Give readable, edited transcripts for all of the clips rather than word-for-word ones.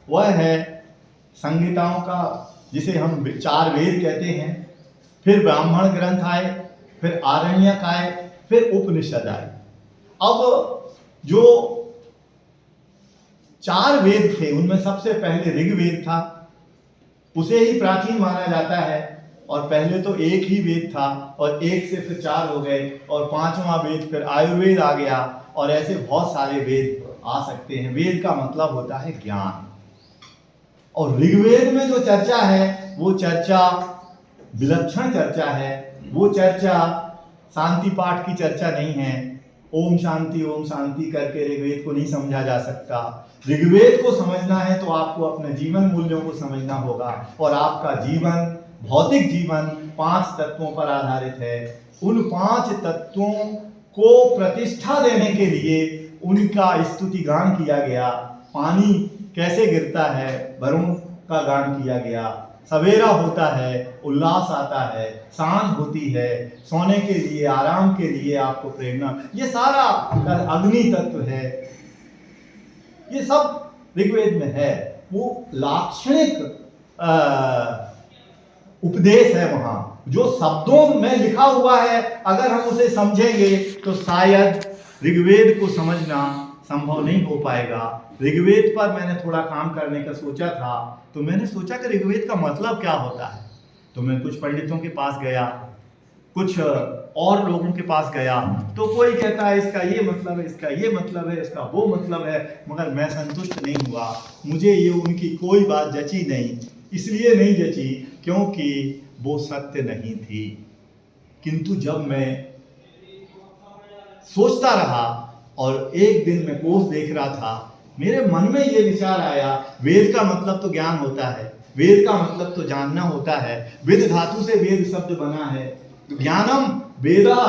वह है संहिताओं का, जिसे हम 4 वेद कहते हैं। फिर ब्राह्मण ग्रंथ आए, फिर आरण्यक आए, फिर उपनिषद आए। अब जो 4 वेद थे उनमें सबसे पहले ऋग्वेद था, उसे ही प्राचीन माना जाता है। और पहले तो एक ही वेद था और एक से फिर 4 हो गए और 5वां वेद फिर आयुर्वेद आ गया। और ऐसे बहुत सारे वेद आ सकते हैं। वेद का मतलब होता है ज्ञान। और ऋग्वेद में जो चर्चा है वो चर्चा विलक्षण चर्चा है। वो चर्चा शांति पाठ की चर्चा नहीं है। ओम शांति करके ऋग्वेद को नहीं समझा जा सकता। ऋग्वेद को समझना है तो आपको अपने जीवन मूल्यों को समझना होगा। और आपका जीवन, भौतिक जीवन 5 तत्वों पर आधारित है। उन 5 तत्वों को प्रतिष्ठा देने के लिए उनका स्तुति गान किया गया। पानी कैसे गिरता है, वरुण का गान किया गया। सवेरा होता है, उल्लास आता है, सांझ होती है, सोने के लिए, आराम के लिए आपको प्रेरणा। ये सारा अग्नि तत्व है, ये सब ऋग्वेद में है। वो लाक्षणिक उपदेश है वहां, जो शब्दों में लिखा हुआ है। अगर हम उसे समझेंगे तो शायद ऋग्वेद को समझना संभव नहीं हो पाएगा। ऋग्वेद पर मैंने थोड़ा काम करने का सोचा था, तो मैंने सोचा कि ऋग्वेद का मतलब क्या होता है। तो मैं कुछ पंडितों के पास गया, कुछ और लोगों के पास गया, तो कोई कहता है इसका ये मतलब है, इसका ये मतलब है, इसका वो मतलब है। मगर मैं संतुष्ट नहीं हुआ। मुझे ये उनकी कोई बात जची नहीं। इसलिए नहीं जची क्योंकि वो सत्य नहीं थी। किंतु जब मैं सोचता रहा और एक दिन मैं कोष देख रहा था, मेरे मन में ये विचार आया, वेद का मतलब तो ज्ञान होता है, वेद का मतलब तो जानना होता है। वेद धातु से वेद शब्द बना है, तो ज्ञानम वेदा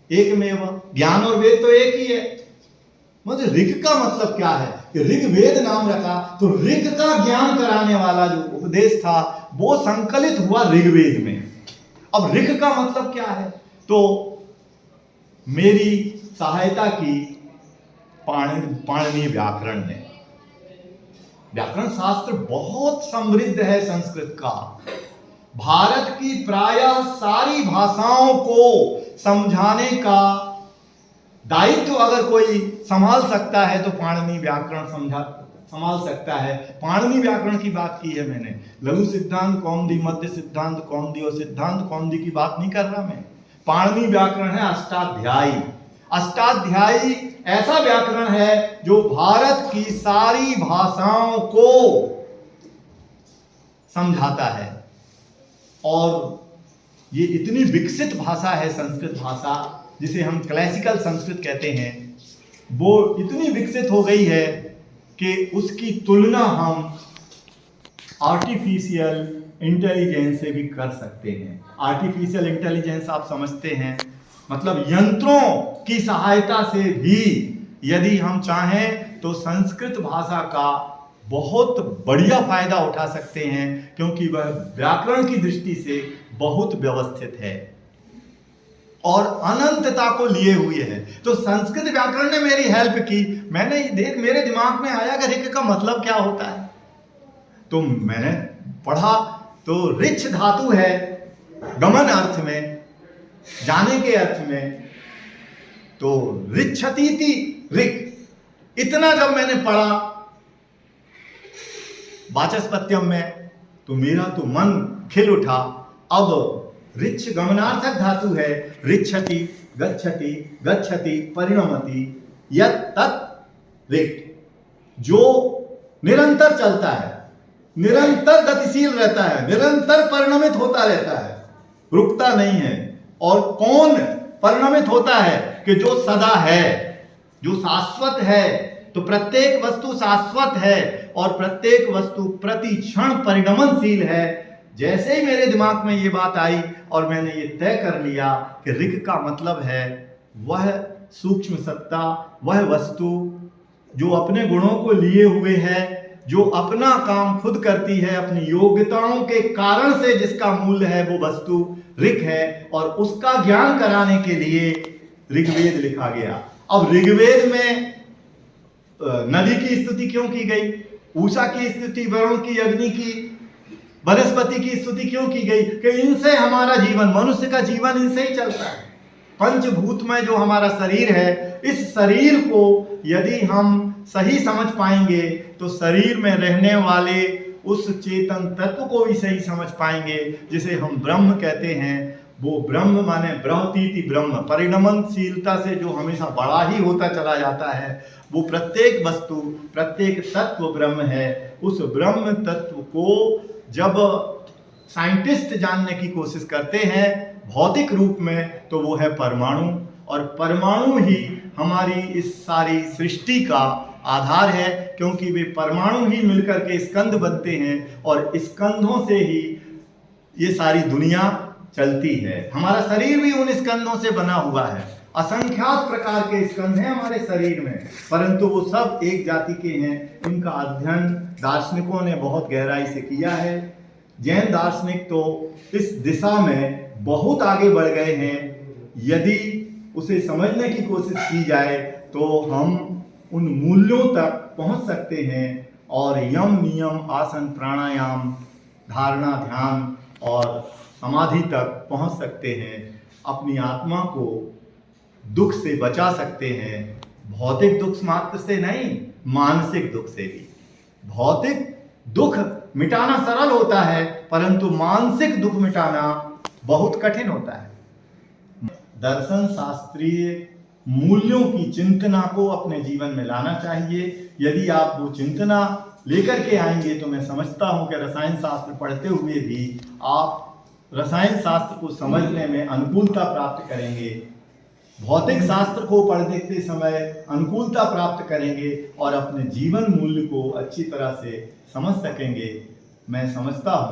एकमेव, ज्ञान और वेद तो एक ही है। मतलब ऋग का मतलब क्या है कि ऋग्वेद नाम रखा, तो ऋग का ज्ञान कराने वाला जो उपदेश था वो संकलित हुआ ऋग्वेद में। अब ऋग का मतलब क्या है, तो मेरी सहायता की पाणिनि व्याकरण ने। व्याकरण शास्त्र बहुत समृद्ध है संस्कृत का। भारत की प्रायः सारी भाषाओं को समझाने का दायित्व अगर कोई संभाल सकता है तो पाणिनि व्याकरण संभाल सकता है। पाणिनि व्याकरण की बात की है मैंने, लघु सिद्धांत कौमुदी, मध्य सिद्धांत कौमुदी और सिद्धांत कौमुदी की बात नहीं कर रहा मैं। पाणिनि व्याकरण है अष्टाध्यायी। अष्टाध्यायी ऐसा व्याकरण है जो भारत की सारी भाषाओं को समझाता है। और ये इतनी विकसित भाषा है संस्कृत भाषा, जिसे हम क्लासिकल संस्कृत कहते हैं, वो इतनी विकसित हो गई है कि उसकी तुलना हम आर्टिफिशियल इंटेलिजेंस से भी कर सकते हैं। आर्टिफिशियल इंटेलिजेंस आप समझते हैं, मतलब यंत्रों की सहायता से भी यदि हम चाहें तो संस्कृत भाषा का बहुत बढ़िया फायदा उठा सकते हैं, क्योंकि वह व्याकरण की दृष्टि से बहुत व्यवस्थित है और अनंतता को लिए हुए है। तो संस्कृत व्याकरण ने मेरी हेल्प की। मेरे दिमाग में आया कि ऋग का मतलब क्या होता है, तो मैंने पढ़ा। तो ऋच्छ धातु है गमन अर्थ में, जाने के अर्थ में, तो ऋच्छतीति ऋग। इतना जब मैंने पढ़ा वाचस्पत्यम में, तो मेरा तो मन खिल उठा। अब ऋच्छ गमनार्थक धातु है, ऋच्छति गच्छति गच्छति परिणमति यत् तत् ऋक्, जो निरंतर चलता है, निरंतर गतिशील रहता है, निरंतर परिणमित होता रहता है, रुकता नहीं है। और कौन परिणमित होता है कि जो सदा है, जो शाश्वत है। तो प्रत्येक वस्तु शाश्वत है और प्रत्येक वस्तु प्रति क्षण परिणमनशील है। जैसे ही मेरे दिमाग में ये बात आई और मैंने ये तय कर लिया कि ऋग का मतलब है वह सूक्ष्म सत्ता, वह वस्तु जो अपने गुणों को लिए हुए है, जो अपना काम खुद करती है, अपनी योग्यताओं के कारण से जिसका मूल्य है, वो वस्तु ऋग है। और उसका ज्ञान कराने के लिए ऋग्वेद लिखा गया। अब ऋग्वेद में नदी की स्तुति क्यों की गई? उषा की स्तुति, वरुण की, अग्नि की, वनस्पति की स्तुति क्यों की गई? कि इनसे हमारा जीवन, मनुष्य का जीवन इनसे ही चलता है। पंचभूत में जो हमारा शरीर है, इस शरीर को यदि हम सही समझ पाएंगे तो शरीर में रहने वाले उस चेतन तत्व को भी सही समझ पाएंगे, जिसे हम ब्रह्म कहते हैं। वो ब्रह्म माने ब्रह्मतीति ब्रह्म, परिणमनशीलता से जो हमेशा बड़ा ही होता चला जाता है, वो प्रत्येक वस्तु, प्रत्येक तत्व ब्रह्म है। उस ब्रह्म तत्व को जब साइंटिस्ट जानने की कोशिश करते हैं भौतिक रूप में, तो वो है परमाणु, और परमाणु ही हमारी इस सारी सृष्टि का आधार है, क्योंकि वे परमाणु ही मिलकर के स्कंध बनते हैं, और स्कंधों से ही ये सारी दुनिया चलती है। हमारा शरीर भी उन स्कंधों से बना हुआ है। असंख्यात प्रकार के स्कंध हैं हमारे शरीर में, परंतु वो सब एक जाति के हैं। इनका अध्ययन दार्शनिकों ने बहुत गहराई से किया है। जैन दार्शनिक तो इस दिशा में बहुत आगे बढ़ गए हैं। यदि उसे समझने की कोशिश की जाए तो हम उन मूल्यों तक पहुंच सकते हैं, और यम, नियम, आसन, प्राणायाम, धारणा, ध्यान और समाधि तक पहुंच सकते हैं। अपनी आत्मा को दुख से बचा सकते हैं। भौतिक दुख मात्र से नहीं, मानसिक दुख से भी। भौतिक दुख मिटाना सरल होता है, परंतु मानसिक दुख मिटाना बहुत कठिन होता है। दर्शन शास्त्रीय मूल्यों की चिंतना को अपने जीवन में लाना चाहिए। यदि आप वो चिंतना लेकर के आएंगे तो मैं समझता हूं कि रसायन शास्त्र पढ़ते हुए भी आप रसायन शास्त्र को समझने में अनुकूलता प्राप्त करेंगे, भौतिक शास्त्र को पढ़ते समय अनुकूलता प्राप्त करेंगे, और अपने जीवन मूल्य को अच्छी तरह से समझ सकेंगे। मैं समझता हूँ